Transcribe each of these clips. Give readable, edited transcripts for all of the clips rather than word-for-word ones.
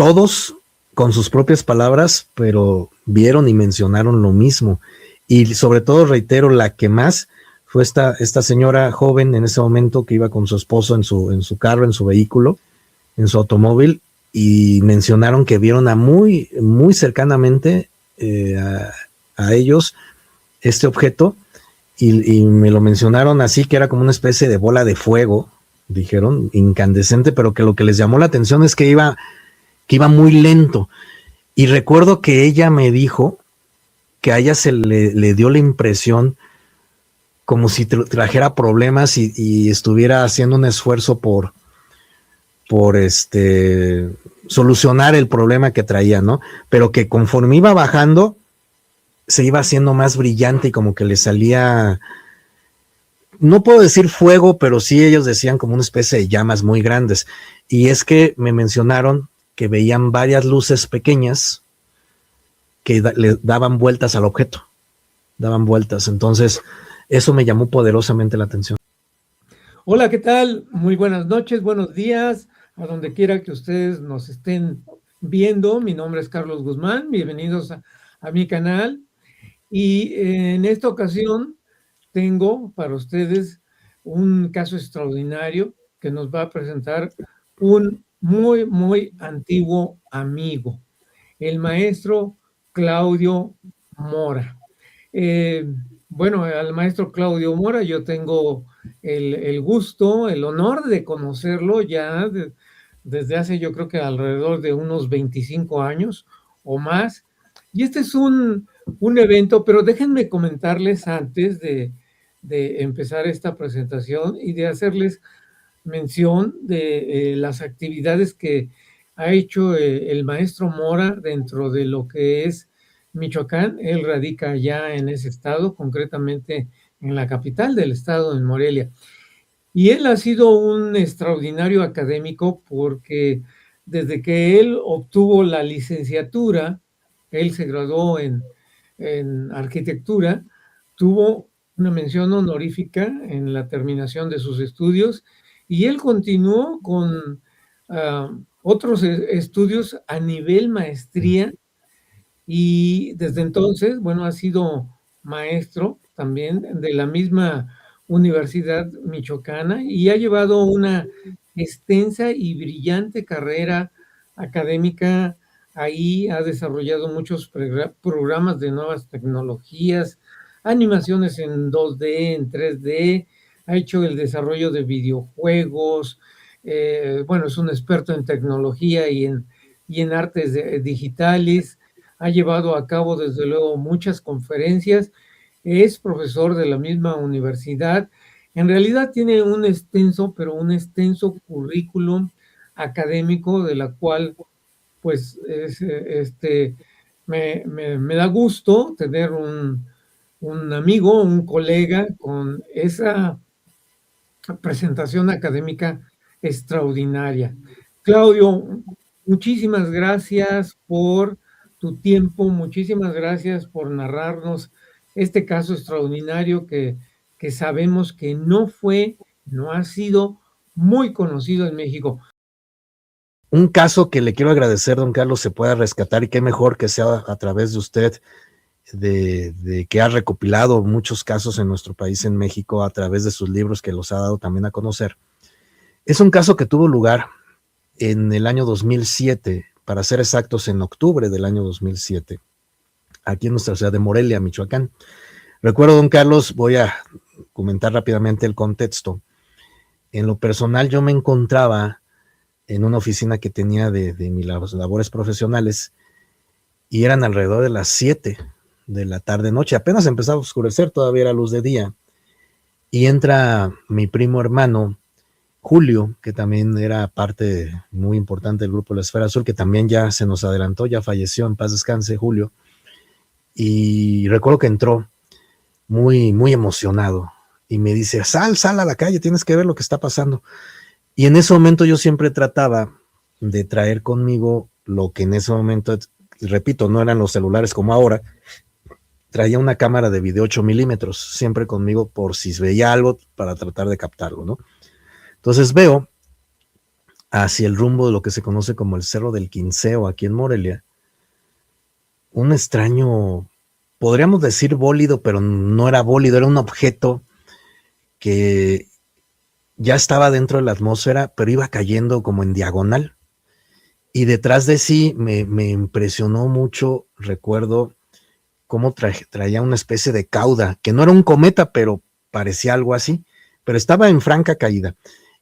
todos con sus propias palabras, pero vieron y mencionaron lo mismo. Y sobre todo, reitero, la que más fue esta señora joven en ese momento que iba con su esposo en su carro, en su vehículo, en su automóvil, y mencionaron que vieron muy cercanamente a ellos este objeto, y me lo mencionaron así, que era como una especie de bola de fuego, dijeron, incandescente, pero que lo que les llamó la atención es que iba muy lento. Y recuerdo que ella me dijo que a ella se le dio la impresión como si trajera problemas y estuviera haciendo un esfuerzo por solucionar el problema que traía, ¿no? Pero que conforme iba bajando, se iba haciendo más brillante y como que le salía, no puedo decir fuego, pero sí ellos decían como una especie de llamas muy grandes. Y es que me mencionaron que veían varias luces pequeñas que le daban vueltas al objeto, daban vueltas. Entonces, eso me llamó poderosamente la atención. Hola, ¿qué tal? Muy buenas noches, buenos días, a donde quiera que ustedes nos estén viendo. Mi nombre es Carlos Guzmán, bienvenidos a mi canal. Y en esta ocasión tengo para ustedes un caso extraordinario que nos va a presentar un muy antiguo amigo, el maestro Claudio Mora. Bueno, al maestro Claudio Mora yo tengo el gusto, el honor de conocerlo ya desde hace, yo creo que alrededor de unos 25 años o más. Y este es un evento, pero déjenme comentarles antes de empezar esta presentación y de hacerles mención de las actividades que ha hecho el maestro Mora dentro de lo que es Michoacán. Él radica ya en ese estado, concretamente en la capital del estado, en Morelia. Y él ha sido un extraordinario académico porque desde que él obtuvo la licenciatura, él se graduó en arquitectura, tuvo una mención honorífica en la terminación de sus estudios y él continuó con otros estudios a nivel maestría y desde entonces, bueno, ha sido maestro también de la misma Universidad Michoacana y ha llevado una extensa y brillante carrera académica. Ahí ha desarrollado muchos programas de nuevas tecnologías, animaciones en 2D, en 3D, ha hecho el desarrollo de videojuegos, bueno, es un experto en tecnología y en artes digitales, ha llevado a cabo desde luego muchas conferencias, es profesor de la misma universidad. En realidad tiene un extenso, pero un extenso currículum académico de la cual pues me da gusto tener un amigo, un colega con esa presentación académica extraordinaria. Claudio, muchísimas gracias por tu tiempo, muchísimas gracias por narrarnos este caso extraordinario que sabemos que no ha sido muy conocido en México. Un caso que le quiero agradecer, don Carlos, se pueda rescatar, y qué mejor que sea a través de usted, de que ha recopilado muchos casos en nuestro país, en México, a través de sus libros que los ha dado también a conocer. Es un caso que tuvo lugar en el año 2007, para ser exactos, en octubre del año 2007, aquí en nuestra ciudad de Morelia, Michoacán. Recuerdo, don Carlos, voy a comentar rápidamente el contexto. En lo personal, yo me encontraba en una oficina que tenía de mis labores profesionales, y eran alrededor de las 7 de la tarde noche, apenas empezaba a oscurecer, todavía era luz de día, y entra mi primo hermano Julio, que también era parte muy importante del grupo La Esfera Azul, que también ya se nos adelantó, ya falleció, en paz descanse Julio, y recuerdo que entró muy emocionado y me dice, sal a la calle, tienes que ver lo que está pasando. Y en ese momento yo siempre trataba de traer conmigo lo que en ese momento, repito, no eran los celulares como ahora, traía una cámara de video 8 milímetros siempre conmigo por si veía algo para tratar de captarlo, ¿no? Entonces veo hacia el rumbo de lo que se conoce como el Cerro del Quinceo, aquí en Morelia, un extraño, podríamos decir bólido, pero no era bólido, era un objeto que ya estaba dentro de la atmósfera, pero iba cayendo como en diagonal. Y detrás de sí me impresionó mucho, recuerdo cómo traía una especie de cauda, que no era un cometa, pero parecía algo así, pero estaba en franca caída.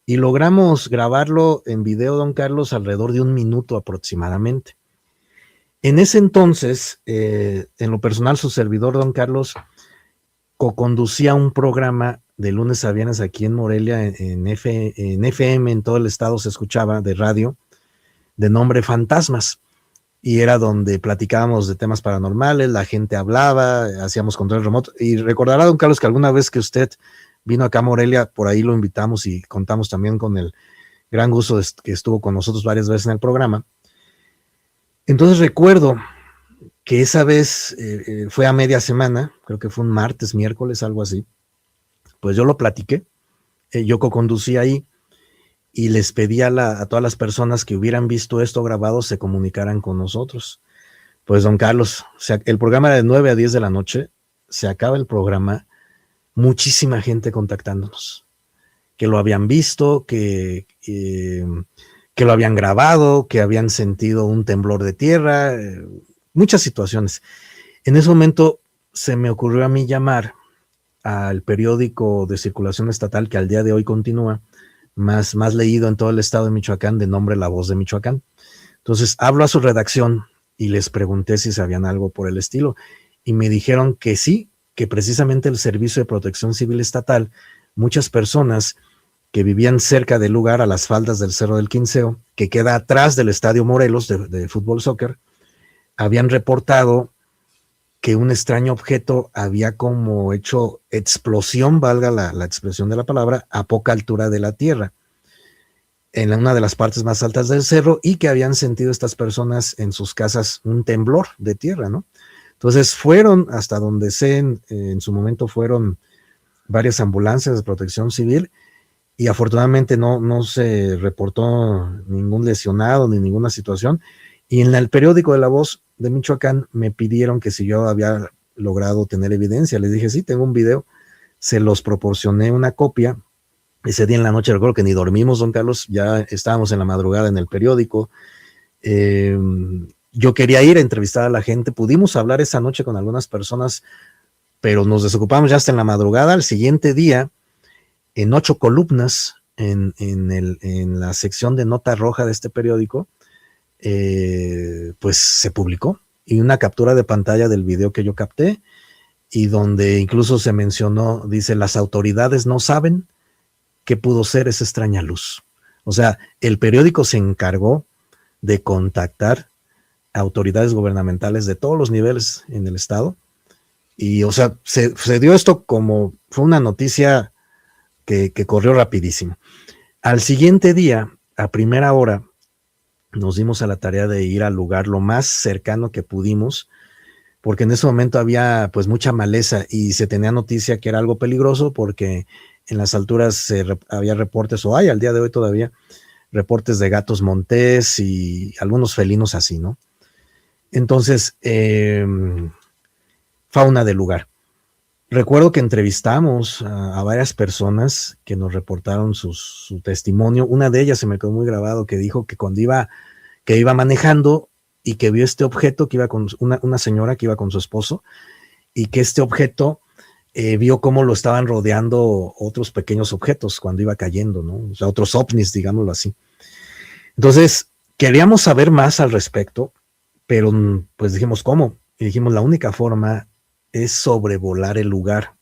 Y logramos grabarlo en video, don Carlos, alrededor de 1 minuto aproximadamente. En ese entonces, en lo personal, su servidor, don Carlos, co-conducía un programa de lunes a viernes aquí en Morelia, en FM, en todo el estado se escuchaba, de radio, de nombre Fantasmas. Y era donde platicábamos de temas paranormales, la gente hablaba, hacíamos control remoto. Y recordará, don Carlos, que alguna vez que usted vino acá a Morelia, por ahí lo invitamos y contamos también con el gran gusto que estuvo con nosotros varias veces en el programa. Entonces recuerdo que esa vez fue a media semana, creo que fue un martes, miércoles, algo así. Pues yo lo platiqué, yo co-conducí ahí y les pedí a todas las personas que hubieran visto esto grabado se comunicaran con nosotros. Pues don Carlos, el programa era de 9 a 10 de la noche, se acaba el programa, muchísima gente contactándonos, que lo habían visto, que lo habían grabado, que habían sentido un temblor de tierra, muchas situaciones. En ese momento se me ocurrió a mí llamar al periódico de circulación estatal que al día de hoy continúa, más leído en todo el estado de Michoacán, de nombre La Voz de Michoacán. Entonces hablo a su redacción y les pregunté si sabían algo por el estilo y me dijeron que sí, que precisamente el Servicio de Protección Civil Estatal, muchas personas que vivían cerca del lugar, a las faldas del Cerro del Quinceo, que queda atrás del Estadio Morelos de fútbol soccer, habían reportado que un extraño objeto había como hecho explosión, valga la expresión de la palabra, a poca altura de la tierra, en una de las partes más altas del cerro, y que habían sentido estas personas en sus casas un temblor de tierra, ¿no? Entonces fueron, hasta donde sé, en su momento fueron varias ambulancias de protección civil, y afortunadamente no se reportó ningún lesionado ni ninguna situación. Y en el periódico de La Voz de Michoacán me pidieron que si yo había logrado tener evidencia. Les dije, sí, tengo un video. Se los proporcioné una copia. Ese día en la noche, recuerdo que ni dormimos, don Carlos, ya estábamos en la madrugada en el periódico. Yo quería ir a entrevistar a la gente. Pudimos hablar esa noche con algunas personas, pero nos desocupamos ya hasta en la madrugada. Al siguiente día, en 8 columnas, en la sección de nota roja de este periódico, pues se publicó, y una captura de pantalla del video que yo capté, y donde incluso se mencionó, dice, las autoridades no saben qué pudo ser esa extraña luz. O sea, el periódico se encargó de contactar a autoridades gubernamentales de todos los niveles en el estado, y o sea, se dio esto como, fue una noticia que corrió rapidísimo. Al siguiente día, a primera hora, nos dimos a la tarea de ir al lugar lo más cercano que pudimos, porque en ese momento había pues mucha maleza y se tenía noticia que era algo peligroso, porque en las alturas había reportes, o hay al día de hoy todavía, reportes de gatos montés y algunos felinos así, ¿no? Entonces, fauna del lugar. Recuerdo que entrevistamos a varias personas que nos reportaron su testimonio. Una de ellas se me quedó muy grabado, que dijo que cuando iba manejando y que vio este objeto, que iba con una señora que iba con su esposo, y que este objeto vio cómo lo estaban rodeando otros pequeños objetos cuando iba cayendo, ¿no? O sea, otros ovnis, digámoslo así. Entonces, queríamos saber más al respecto, pero pues dijimos, ¿cómo? Y dijimos, la única forma es sobrevolar el lugar.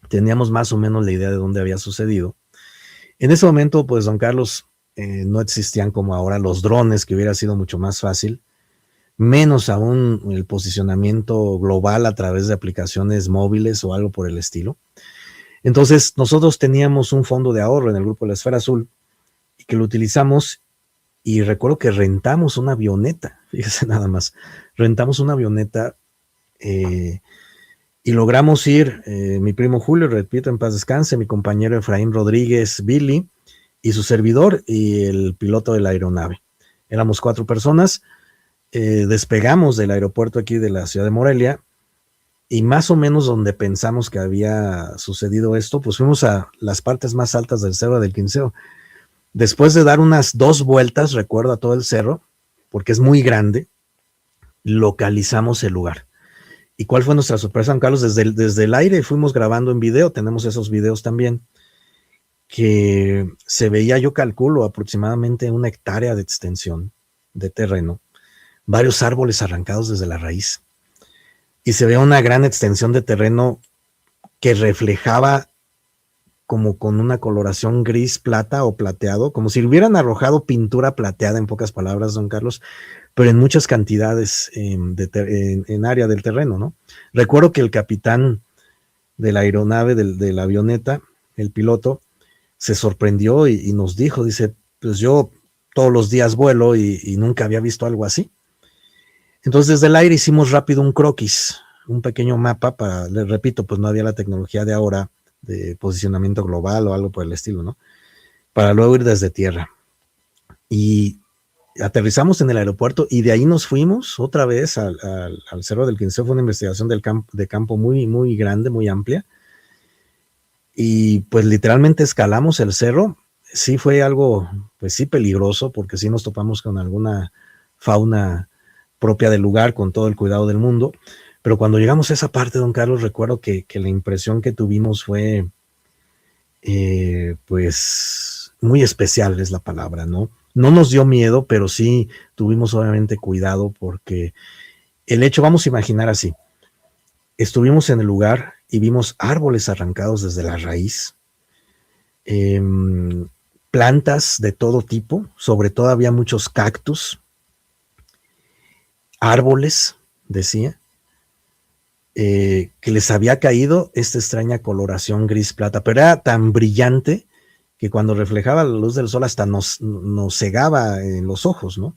Teníamos más o menos la idea de dónde había sucedido. En ese momento, pues, don Carlos, no existían como ahora los drones, que hubiera sido mucho más fácil, menos aún el posicionamiento global a través de aplicaciones móviles o algo por el estilo. Entonces, nosotros teníamos un fondo de ahorro en el grupo de la Esfera Azul, y que lo utilizamos, y recuerdo que rentamos una avioneta, fíjese nada más, rentamos una avioneta, y logramos ir, mi primo Julio, repito, en paz descanse, mi compañero Efraín Rodríguez, Billy, y su servidor y el piloto de la aeronave. Éramos 4 personas, despegamos del aeropuerto aquí de la ciudad de Morelia, y más o menos donde pensamos que había sucedido esto, pues fuimos a las partes más altas del Cerro del Quinceo. Después de dar unas 2 vueltas, recuerdo, a todo el cerro, porque es muy grande, localizamos el lugar. ¿Y cuál fue nuestra sorpresa, Juan Carlos? Desde el aire fuimos grabando en video, tenemos esos videos también, que se veía, yo calculo, aproximadamente 1 hectárea de extensión de terreno, varios árboles arrancados desde la raíz, y se veía una gran extensión de terreno que reflejaba como con una coloración gris, plata o plateado, como si hubieran arrojado pintura plateada, en pocas palabras, don Carlos, pero en muchas cantidades en área del terreno, ¿no? Recuerdo que el capitán de la aeronave, de la avioneta, el piloto, se sorprendió y nos dijo, dice, pues yo todos los días vuelo y nunca había visto algo así. Entonces desde el aire hicimos rápido un croquis, un pequeño mapa para, les repito, pues no había la tecnología de ahora de posicionamiento global o algo por el estilo, ¿no? Para luego ir desde tierra. Y aterrizamos en el aeropuerto y de ahí nos fuimos otra vez al Cerro del Quinceo. Fue una investigación de campo muy, muy grande, muy amplia. Y pues literalmente escalamos el cerro. Sí fue algo, pues sí, peligroso, porque sí nos topamos con alguna fauna propia del lugar, con todo el cuidado del mundo. Pero cuando llegamos a esa parte, don Carlos, recuerdo que la impresión que tuvimos fue, pues, muy especial es la palabra, ¿no? No nos dio miedo, pero sí tuvimos obviamente cuidado, porque el hecho, vamos a imaginar así, estuvimos en el lugar y vimos árboles arrancados desde la raíz, plantas de todo tipo, sobre todo había muchos cactus, árboles, decía, que les había caído esta extraña coloración gris-plata, pero era tan brillante que cuando reflejaba la luz del sol hasta nos cegaba en los ojos, ¿no?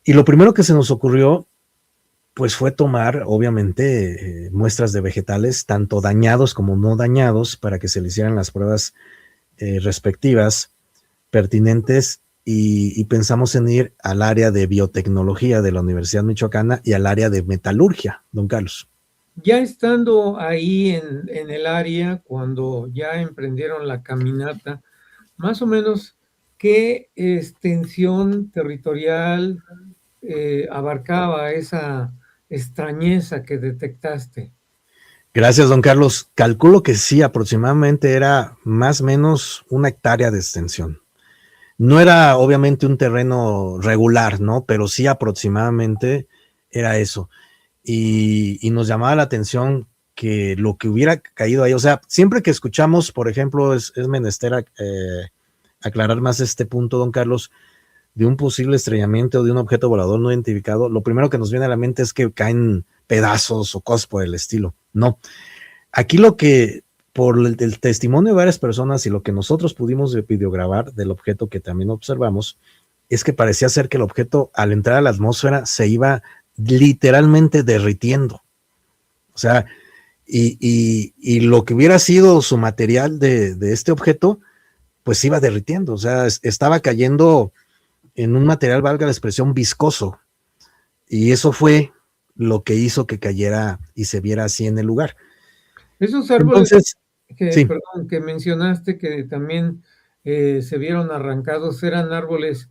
Y lo primero que se nos ocurrió, pues fue tomar, obviamente, muestras de vegetales, tanto dañados como no dañados, para que se le hicieran las pruebas respectivas, pertinentes, y pensamos en ir al área de biotecnología de la Universidad Michoacana y al área de metalurgia, don Carlos. Ya estando ahí en el área, cuando ya emprendieron la caminata, más o menos, ¿qué extensión territorial abarcaba esa extrañeza que detectaste? Gracias, don Carlos. Calculo que sí, aproximadamente era más o menos 1 hectárea de extensión. No era obviamente un terreno regular, ¿no? Pero sí aproximadamente era eso. Y nos llamaba la atención que lo que hubiera caído ahí, o sea, siempre que escuchamos, por ejemplo, es menester aclarar más este punto, don Carlos, de un posible estrellamiento de un objeto volador no identificado, lo primero que nos viene a la mente es que caen pedazos o cosas por el estilo. No. Aquí lo que, por el testimonio de varias personas y lo que nosotros pudimos videograbar del objeto que también observamos, es que parecía ser que el objeto al entrar a la atmósfera se iba literalmente derritiendo. O sea, y lo que hubiera sido su material de este objeto, pues se iba derritiendo. O sea, estaba cayendo en un material, valga la expresión, viscoso. Y eso fue lo que hizo que cayera y se viera así en el lugar. Esos árboles Entonces, que, sí. perdón, que mencionaste que también se vieron arrancados, ¿eran árboles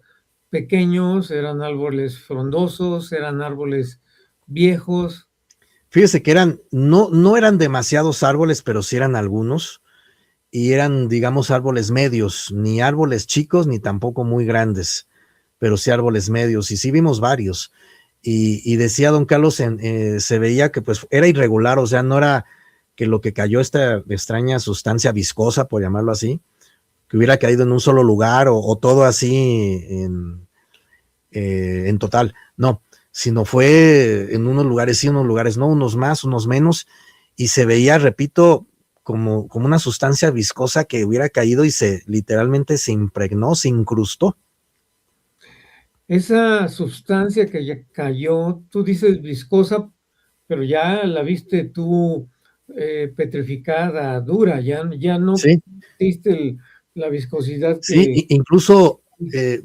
pequeños, eran árboles frondosos, eran árboles viejos? Fíjese que no eran demasiados árboles, pero sí eran algunos, y eran, digamos, árboles medios, ni árboles chicos, ni tampoco muy grandes, pero sí árboles medios, y sí vimos varios. Y decía don Carlos, se veía que pues era irregular, o sea, no era que lo que cayó, esta extraña sustancia viscosa, por llamarlo así, que hubiera caído en un solo lugar o todo así en total, no, sino fue en unos lugares sí, unos lugares no, unos más, unos menos, y se veía, repito, como una sustancia viscosa que hubiera caído y literalmente se impregnó, se incrustó. Esa sustancia que ya cayó, tú dices viscosa, pero ya la viste tú petrificada, dura, ya no Sí, viste la viscosidad Sí, que... incluso,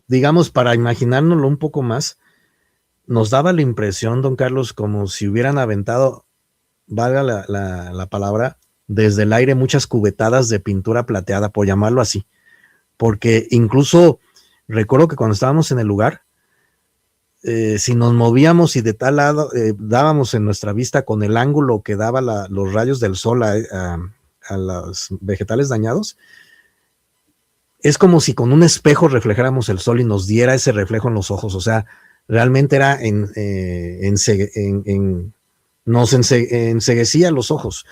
digamos, para imaginárnoslo un poco más, nos daba la impresión, don Carlos, como si hubieran aventado, valga la palabra, desde el aire muchas cubetadas de pintura plateada, por llamarlo así, porque incluso recuerdo que cuando estábamos en el lugar, si nos movíamos y de tal lado dábamos en nuestra vista con el ángulo que daba los rayos del sol a los vegetales dañados, es como si con un espejo reflejáramos el sol y nos diera ese reflejo en los ojos. O sea, realmente era nos enceguecía los ojos.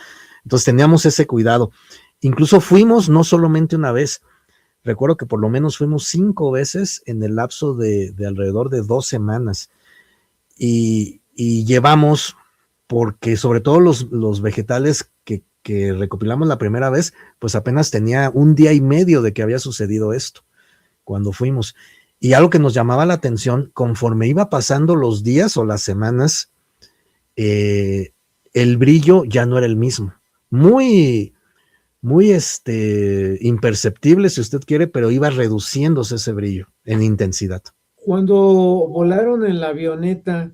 Entonces teníamos ese cuidado. Incluso fuimos no solamente una vez, recuerdo que por lo menos fuimos 5 veces en el lapso de alrededor de 2 semanas. Y llevamos, porque sobre todo los vegetales que recopilamos la primera vez, pues apenas tenía 1 día y medio de que había sucedido esto, cuando fuimos. Y algo que nos llamaba la atención, conforme iba pasando los días o las semanas, el brillo ya no era el mismo. Muy imperceptible, si usted quiere, pero iba reduciéndose ese brillo en intensidad. Cuando volaron en la avioneta,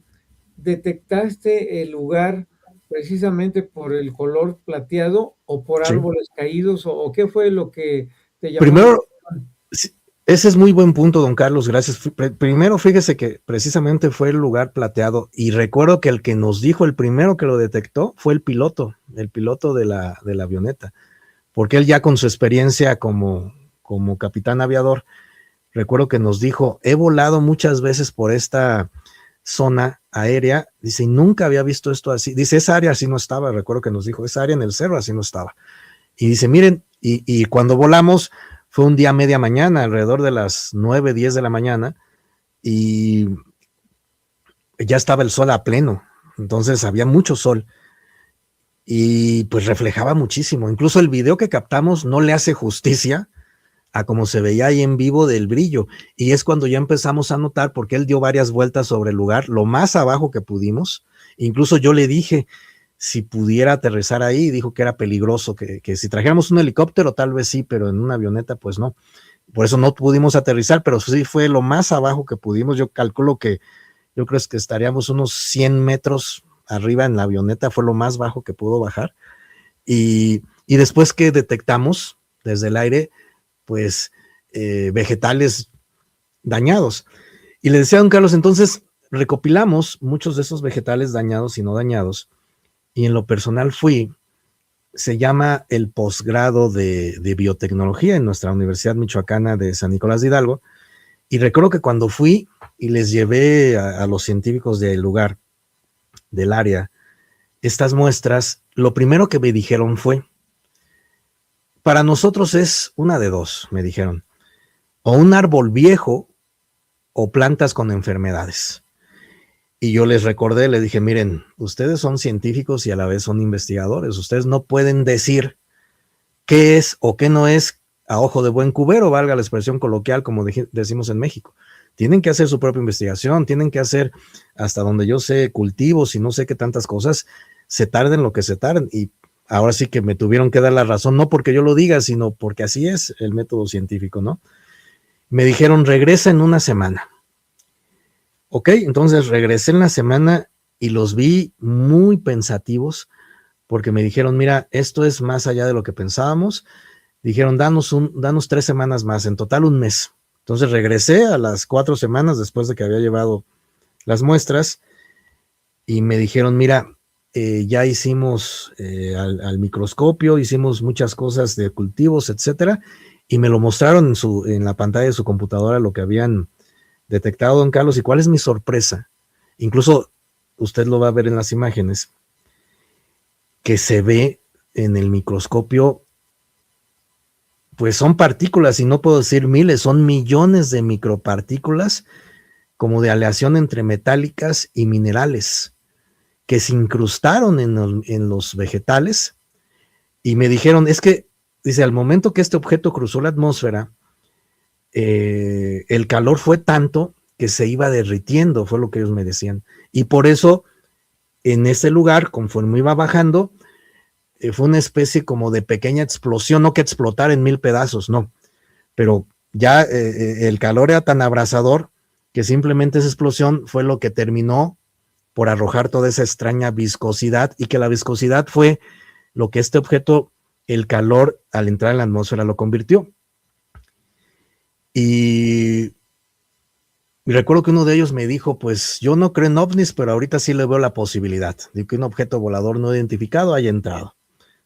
¿detectaste el lugar precisamente por el color plateado o por Sí. árboles caídos o qué fue lo que te llamó? Primero, ese es muy buen punto, don Carlos, gracias. Primero, fíjese que precisamente fue el lugar plateado y recuerdo que el que nos dijo, el primero que lo detectó fue el piloto de la avioneta, porque él ya con su experiencia como capitán aviador, recuerdo que nos dijo, he volado muchas veces por esta zona aérea, dice, y nunca había visto esto así. Dice, esa área así no estaba, recuerdo que nos dijo, esa área en el cerro así no estaba. Y dice, miren, y cuando volamos, fue un día media mañana, alrededor de las 9, 10 de la mañana, y ya estaba el sol a pleno, entonces había mucho sol, y pues reflejaba muchísimo. Incluso el video que captamos no le hace justicia a como se veía ahí en vivo del brillo, y es cuando ya empezamos a notar, porque él dio varias vueltas sobre el lugar, lo más abajo que pudimos. Incluso yo le dije si pudiera aterrizar ahí, dijo que era peligroso, que si trajéramos un helicóptero tal vez sí, pero en una avioneta pues no. Por eso no pudimos aterrizar, pero sí fue lo más abajo que pudimos. Yo calculo que, yo creo que estaríamos unos 100 metros arriba en la avioneta, fue lo más bajo que pudo bajar. Y después que detectamos desde el aire, pues vegetales dañados. Y le decía a don Carlos, entonces recopilamos muchos de esos vegetales dañados y no dañados, y en lo personal se llama el posgrado de biotecnología en nuestra Universidad Michoacana de San Nicolás de Hidalgo, y recuerdo que cuando fui y les llevé a los científicos del lugar, del área, estas muestras, lo primero que me dijeron fue, para nosotros es una de dos, me dijeron, o un árbol viejo o plantas con enfermedades. Y yo les recordé, les dije, miren, ustedes son científicos y a la vez son investigadores, ustedes no pueden decir qué es o qué no es a ojo de buen cubero, valga la expresión coloquial como decimos en México. Tienen que hacer su propia investigación, tienen que hacer, hasta donde yo sé, cultivos y no sé qué tantas cosas, se tarden lo que se tarden. Y ahora sí que me tuvieron que dar la razón, no porque yo lo diga, sino porque así es el método científico, ¿no? Me dijeron, regresa en una semana. Ok, entonces regresé en la semana y los vi muy pensativos porque me dijeron, mira, esto es más allá de lo que pensábamos. Dijeron, danos 3 semanas más, en total 1 mes. Entonces regresé a las 4 semanas después de que había llevado las muestras y me dijeron, mira, ya hicimos al microscopio, hicimos muchas cosas de cultivos, etcétera, y me lo mostraron en la pantalla de su computadora lo que habían detectado, don Carlos. ¿Y cuál es mi sorpresa? Incluso usted lo va a ver en las imágenes, que se ve en el microscopio, pues son partículas, y no puedo decir miles, son millones de micropartículas como de aleación entre metálicas y minerales que se incrustaron en los vegetales. Y me dijeron, es que, dice, al momento que este objeto cruzó la atmósfera, el calor fue tanto que se iba derritiendo, fue lo que ellos me decían. Y por eso, en ese lugar, conforme iba bajando, fue una especie como de pequeña explosión, no que explotara en 1000 pedazos, no. pero ya el calor era tan abrasador que simplemente esa explosión fue lo que terminó por arrojar toda esa extraña viscosidad, y que la viscosidad fue lo que este objeto, el calor al entrar en la atmósfera lo convirtió. Y recuerdo que uno de ellos me dijo, pues yo no creo en ovnis, pero ahorita sí le veo la posibilidad de que un objeto volador no identificado haya entrado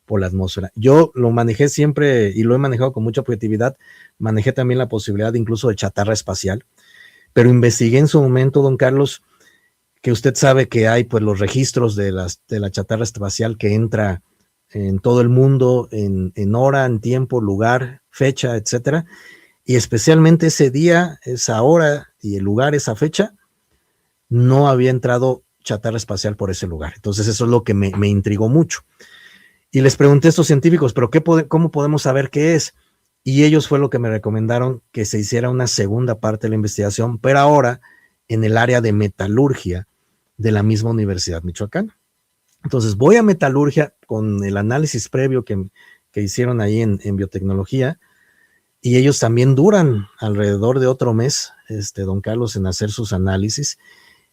por la atmósfera. Yo lo manejé siempre y lo he manejado con mucha objetividad. Manejé también la posibilidad incluso de chatarra espacial, pero investigué en su momento, don Carlos, que usted sabe que hay pues los registros de la chatarra espacial que entra en todo el mundo, en hora, en tiempo, lugar, fecha, etcétera, y especialmente ese día, esa hora y el lugar, esa fecha, no había entrado chatarra espacial por ese lugar. Entonces eso es lo que me intrigó mucho. Y les pregunté a estos científicos, ¿pero cómo podemos saber qué es? Y ellos fue lo que me recomendaron, que se hiciera una segunda parte de la investigación, pero ahora en el área de metalurgia de la misma Universidad Michoacana. Entonces voy a metalurgia con el análisis previo que hicieron ahí en biotecnología, y ellos también duran alrededor de otro mes, don Carlos, en hacer sus análisis.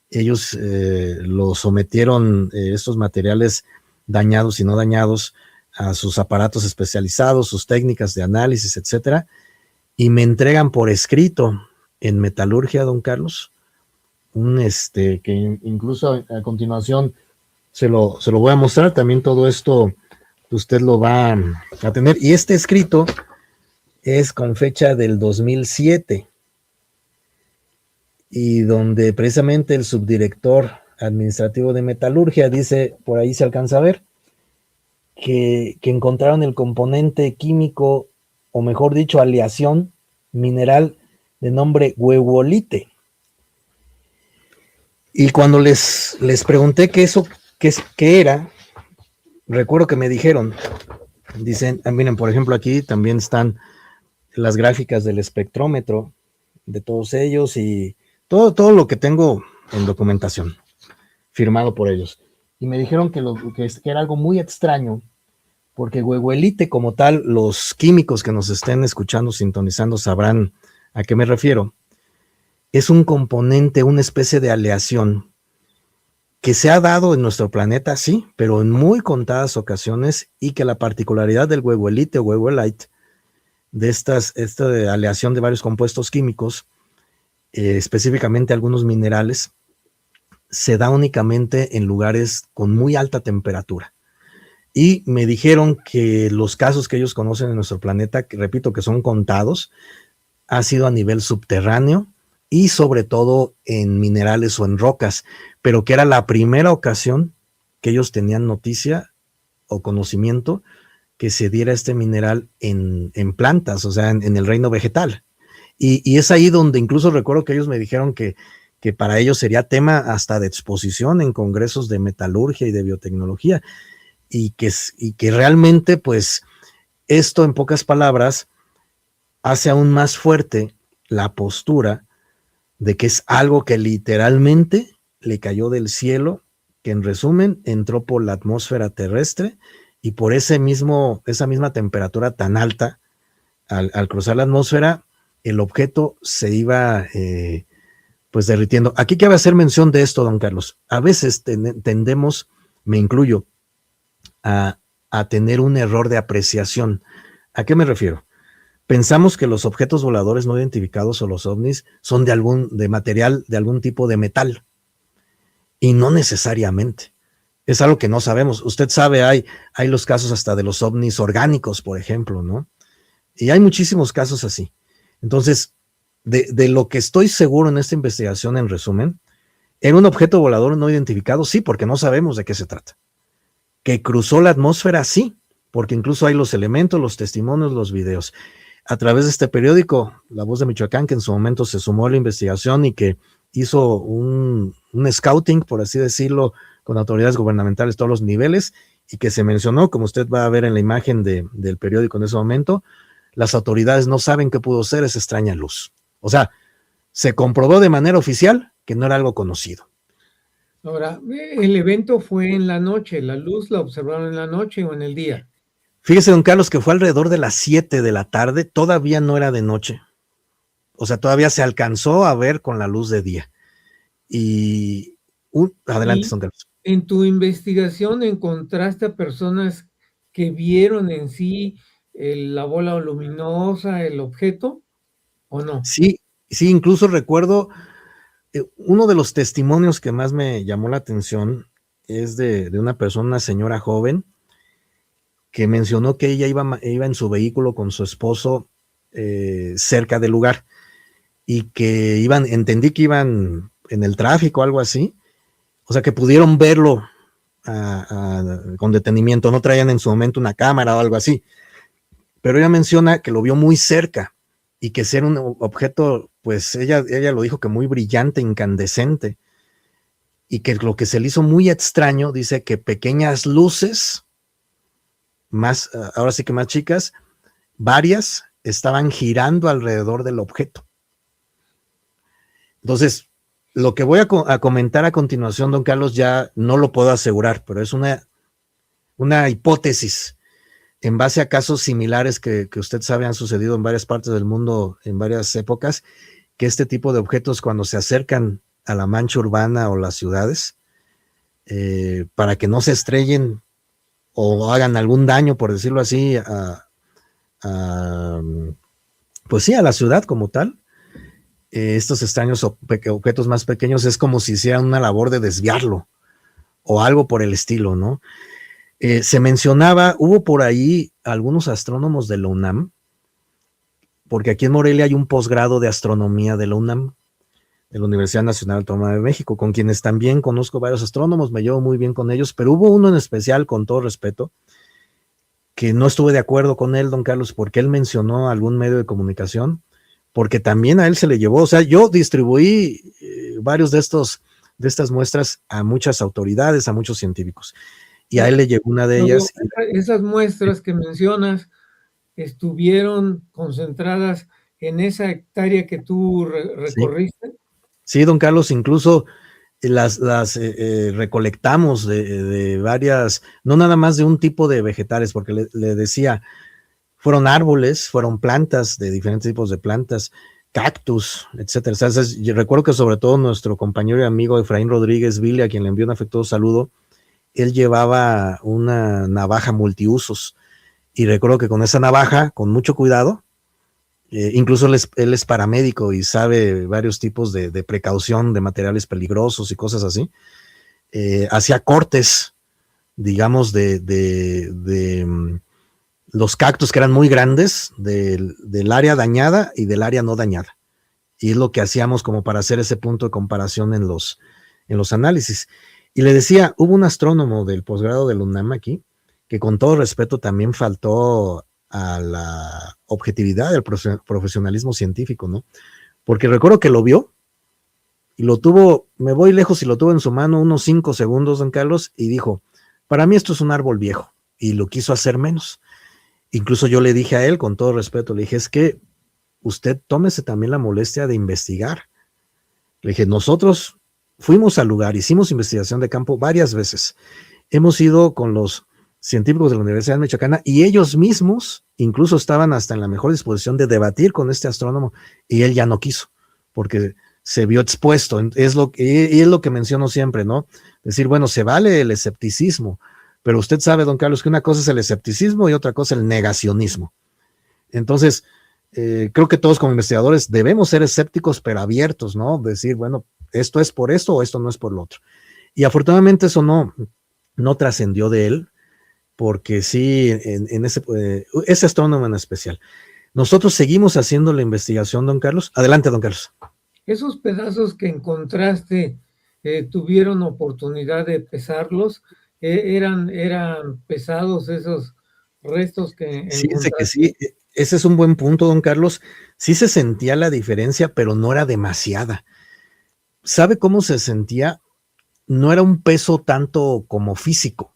Ellos lo sometieron, estos materiales dañados y no dañados, a sus aparatos especializados, sus técnicas de análisis, etcétera, y me entregan por escrito en metalurgia, don Carlos, que incluso a continuación se lo voy a mostrar. También todo esto usted lo va a tener, y este escrito es con fecha del 2007, y donde precisamente el subdirector administrativo de metalurgia dice, por ahí se alcanza a ver, que encontraron el componente químico, o mejor dicho, aleación mineral de nombre huehuolite. Y cuando les pregunté qué era, recuerdo que me dijeron, dicen, miren, por ejemplo, aquí también están las gráficas del espectrómetro de todos ellos y todo lo que tengo en documentación, firmado por ellos. Y me dijeron que era algo muy extraño, porque huehuelite como tal, los químicos que nos estén escuchando, sintonizando, sabrán a qué me refiero. Es un componente, una especie de aleación que se ha dado en nuestro planeta, sí, pero en muy contadas ocasiones, y que la particularidad del huehuelite o huehuelite, de esta aleación de varios compuestos químicos, específicamente algunos minerales, se da únicamente en lugares con muy alta temperatura. Y me dijeron que los casos que ellos conocen en nuestro planeta, que repito que son contados, ha sido a nivel subterráneo y sobre todo en minerales o en rocas, pero que era la primera ocasión que ellos tenían noticia o conocimiento que se diera este mineral en plantas, o sea, en el reino vegetal. Y es ahí donde incluso recuerdo que ellos me dijeron que para ellos sería tema hasta de exposición en congresos de metalurgia y de biotecnología, y que realmente, pues, esto en pocas palabras hace aún más fuerte la postura de que es algo que literalmente le cayó del cielo, que en resumen entró por la atmósfera terrestre, y por esa misma temperatura tan alta, al cruzar la atmósfera, el objeto se iba pues derritiendo. Aquí cabe hacer mención de esto, don Carlos. A veces tendemos, me incluyo, a tener un error de apreciación. ¿A qué me refiero? Pensamos que los objetos voladores no identificados o los ovnis son de material, de algún tipo de metal, y no necesariamente. Es algo que no sabemos. Usted sabe, hay los casos hasta de los ovnis orgánicos, por ejemplo, ¿no? Y hay muchísimos casos así. Entonces, de lo que estoy seguro en esta investigación, en resumen, era un objeto volador no identificado, sí, porque no sabemos de qué se trata. Que cruzó la atmósfera, sí, porque incluso hay los elementos, los testimonios, los videos. A través de este periódico, La Voz de Michoacán, que en su momento se sumó a la investigación y que hizo un scouting, por así decirlo, con autoridades gubernamentales, todos los niveles, y que se mencionó, como usted va a ver en la imagen del periódico en ese momento, las autoridades no saben qué pudo ser esa extraña luz. O sea, se comprobó de manera oficial que no era algo conocido. Ahora, el evento fue en la noche, ¿la luz la observaron en la noche o en el día? Fíjese, don Carlos, que fue alrededor de las 7 de la tarde, todavía no era de noche, o sea, todavía se alcanzó a ver con la luz de día. Y adelante, Y don Carlos. en tu investigación encontraste a personas que vieron en sí la bola luminosa, el objeto, ¿o no? Sí, sí, incluso recuerdo uno de los testimonios que más me llamó la atención es de una persona, una señora joven, que mencionó que ella iba en su vehículo con su esposo cerca del lugar y que entendí que iban en el tráfico o algo así, o sea que pudieron verlo con detenimiento, no traían en su momento una cámara o algo así, pero ella menciona que lo vio muy cerca y que ser un objeto, pues ella lo dijo que muy brillante, incandescente, y que lo que se le hizo muy extraño, dice que pequeñas luces, más, ahora sí que más chicas, varias, estaban girando alrededor del objeto. Entonces, lo que voy a comentar a continuación, don Carlos, ya no lo puedo asegurar, pero es una hipótesis en base a casos similares que usted sabe han sucedido en varias partes del mundo en varias épocas, que este tipo de objetos cuando se acercan a la mancha urbana o las ciudades, para que no se estrellen o hagan algún daño, por decirlo así, pues sí, a la ciudad como tal, estos extraños objetos más pequeños es como si hicieran una labor de desviarlo o algo por el estilo, ¿no? Se mencionaba, hubo por ahí algunos astrónomos de la UNAM, porque aquí en Morelia hay un posgrado de astronomía de la UNAM, de la Universidad Nacional Autónoma de México, con quienes también conozco varios astrónomos, me llevo muy bien con ellos, pero hubo uno en especial, con todo respeto, que no estuve de acuerdo con él, don Carlos, porque él mencionó algún medio de comunicación, porque también a él se le llevó, o sea, yo distribuí varios de estas muestras a muchas autoridades, a muchos científicos, y a él le llegó una de ellas. Esas muestras que mencionas estuvieron concentradas en esa hectárea que tú recorriste. Sí, don Carlos, incluso las recolectamos de varias, no nada más de un tipo de vegetales, porque le decía, fueron árboles, fueron plantas de diferentes tipos de plantas, cactus, etcétera. O sea, yo recuerdo que sobre todo nuestro compañero y amigo Efraín Rodríguez Villa, a quien le envió un afectuoso saludo, él llevaba una navaja multiusos y recuerdo que con esa navaja, con mucho cuidado, incluso él es paramédico y sabe varios tipos de precaución de materiales peligrosos y cosas así, hacía cortes, digamos, de los cactus que eran muy grandes, del área dañada y del área no dañada. Y es lo que hacíamos como para hacer ese punto de comparación en los análisis. Y le decía, hubo un astrónomo del posgrado del UNAM aquí, que con todo respeto también faltó a la objetividad del profesionalismo científico, ¿no? Porque recuerdo que lo vio y lo tuvo, me voy lejos y lo tuvo en su mano unos 5 segundos, don Carlos, y dijo, para mí esto es un árbol viejo, y lo quiso hacer menos. Incluso yo le dije a él, con todo respeto, le dije, es que usted tómese también la molestia de investigar. Le dije, nosotros fuimos al lugar, hicimos investigación de campo varias veces. Hemos ido con los científicos de la Universidad Michoacana y ellos mismos incluso estaban hasta en la mejor disposición de debatir con este astrónomo y él ya no quiso, porque se vio expuesto. Y es lo que menciono siempre, ¿no? Decir, bueno, se vale el escepticismo, pero usted sabe, don Carlos, que una cosa es el escepticismo y otra cosa el negacionismo. Entonces, creo que todos como investigadores debemos ser escépticos, pero abiertos, ¿no? Decir, bueno, esto es por esto o esto no es por lo otro. Y afortunadamente eso no trascendió de él, porque sí, en ese astrónomo en especial. Nosotros seguimos haciendo la investigación, don Carlos. Adelante, don Carlos. Esos pedazos que encontraste, ¿tuvieron oportunidad de pesarlos? ¿Eran pesados esos restos que Fíjese que encontraste? sí, ese es un buen punto, don Carlos. Sí se sentía la diferencia, pero no era demasiada. ¿Sabe cómo se sentía? No era un peso tanto como físico.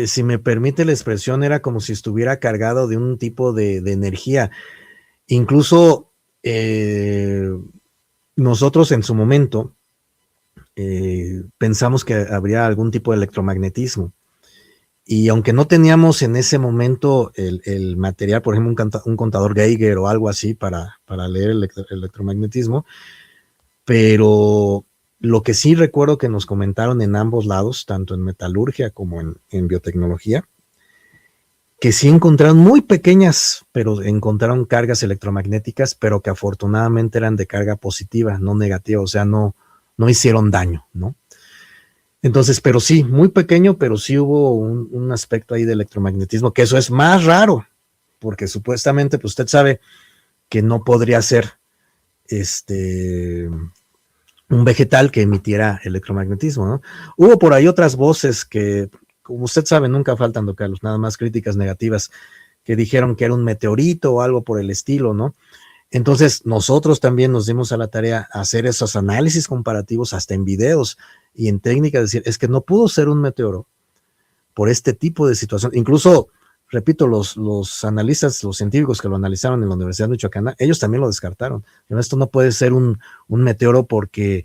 Si me permite la expresión, era como si estuviera cargado de un tipo de energía. Incluso nosotros en su momento pensamos que habría algún tipo de electromagnetismo. Y aunque no teníamos en ese momento el material, por ejemplo, un contador Geiger o algo así para leer el electromagnetismo, pero lo que sí recuerdo que nos comentaron en ambos lados, tanto en metalurgia como en biotecnología, que sí encontraron muy pequeñas, pero encontraron cargas electromagnéticas, pero que afortunadamente eran de carga positiva, no negativa, o sea, no hicieron daño, ¿no? Entonces, pero sí, muy pequeño, pero sí hubo un aspecto ahí de electromagnetismo, que eso es más raro, porque supuestamente, pues usted sabe que no podría ser un vegetal que emitiera electromagnetismo, ¿no? Hubo por ahí otras voces que, como usted sabe, nunca faltan, don Carlos, nada más críticas negativas, que dijeron que era un meteorito o algo por el estilo, ¿no? Entonces, nosotros también nos dimos a la tarea a hacer esos análisis comparativos hasta en videos y en técnica, decir, es que no pudo ser un meteoro por este tipo de situación. Incluso, repito, los analistas, los científicos que lo analizaron en la Universidad de Michoacán, ellos también lo descartaron. Esto no puede ser un meteoro porque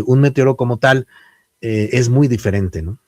un meteoro como tal es muy diferente, ¿no?